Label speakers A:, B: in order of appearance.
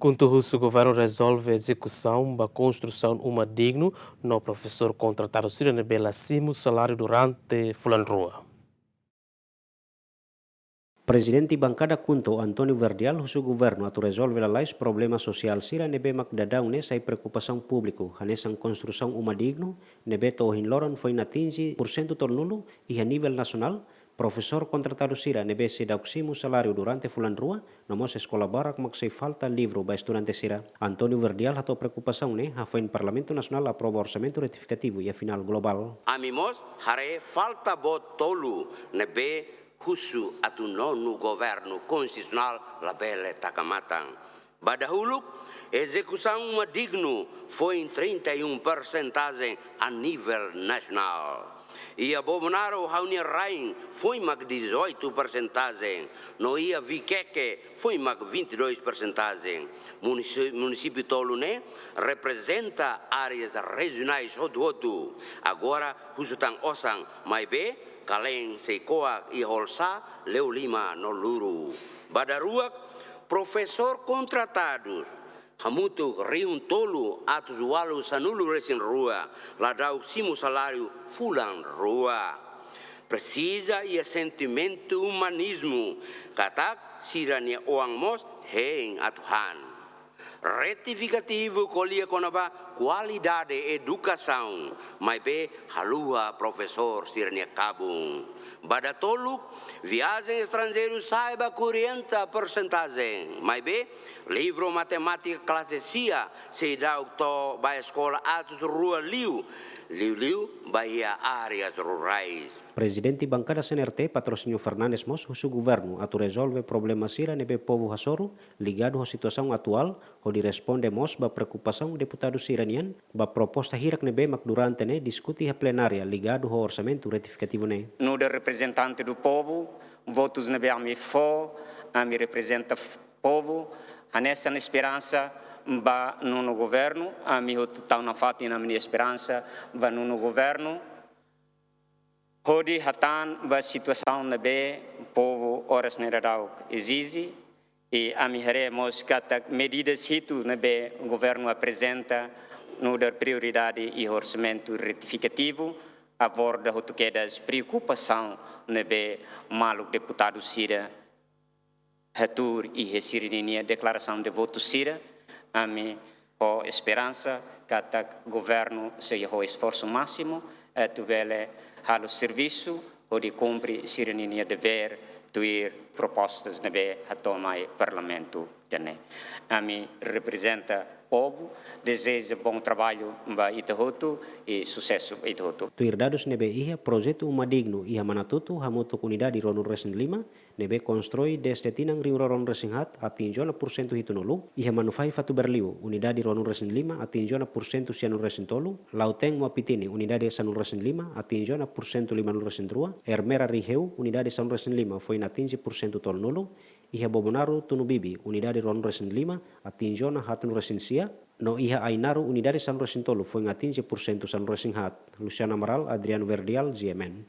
A: KHUNTO husu Governu rezolve ezekusaun da konstrusaun uma dignu no professor kontratadu sira bela simu saláriu durante fulan.
B: Presidente bancada KHUNTO Antônio Verdial husu Governu atu rezolve lalais problema sosial sira nebe makdadau ne sai preocupação público hanesan konstrusaun uma dignu nebe tohin loran foi natingi % tornulu e a nível nacional professor kontratadu sira nebe sedauk simu saláriu durante fulan rua nomos escola barak maksai falta livro ba estudante sira. Antônio Verdial hato preocupação ne ha foi Parlamento Nacional aprova orçamento retificativo e a final global.
C: Amimos hare falta bot tolu nebe husu atu nonu governu konstitusional labele takamatang. Badahuluk, ezekusaun uma dignu foi em 31% a nível nacional. E a Bolsonaro haunia rain foi mag 18%, no ia Viqueque foi mag 22%. Município Tolune representa áreas regionais rodo. Agora, Husutang Osang, Maibe, Kaleng, Seikoa e Holsa, Leu Lima, no Luru. Badaruak, professor contratados. Hamutu riun tolu atus walu sanulu resin rua, ladau simu saláriu fulan rua. Precisa e sentimento humanismo, katak sirania oang mos heng atuhan. Retificativo colia conaba qualidade educação, mas be halua professor sirania kabung. Badatolu, viagem estrangeiro saiba 40%, mas be livro matemática classe cia, se dá to ba escola atos rua liu bahia áreas rurais.
B: Presidente bancada CNRT Patrocínio Fernandes Mos husu Governu atu rezolve problema sira nebe povo hasoru ligado à situação atual onde responde Mos ba preocupação deputado siranian ba proposta hirak nebe mak durante ne discuti a plenária ligado ao orçamento retificativo ne.
D: No de representante do povo, votos nebe a mi fo, a mi representa povo, a nessa esperança ba no governo, a mi hotu na fati na minha esperança ba no governo. Hodi hatan ba situação na be povo horas neradau exige e amiharemos kata medidas hitu na be governo apresenta no dar prioridade e orçamento retificativo aborda hotu quedas preocupação na be maluk deputado sira hatur e resirinia declaração de voto sira ami o esperança kata governo seja o esforço máximo tu vele halo serviço onde cumpre sirenia dever tuir propostas nebe hatomai parlamento dene. Ami representa povo, deseja bom trabalho ba itahotu e sucesso itahotu.
B: Tuir dados nebe iha projeto uma digno iha manatutu hamutuk unidade ronun resin 5 nebe konstroi desde tinang ron resin hat atinjona % hitunolu iha manufai fatu berliu unidade ronun resin 5 atinjona % sianul resin tolu lauteng muapitini unidade sanul resin 5 atinjona % 5 resin 3 ermera riheu unidade sanul resin 5 foi natinji % tol nulu iha bobonaru tunu bibi unidade ronun resin 5 atinjona hatun resin sia no iha ainaru unidade sanul resin tolu foi natinji % sanul resin hat Luciana Amaral Adriano Verdial GMN.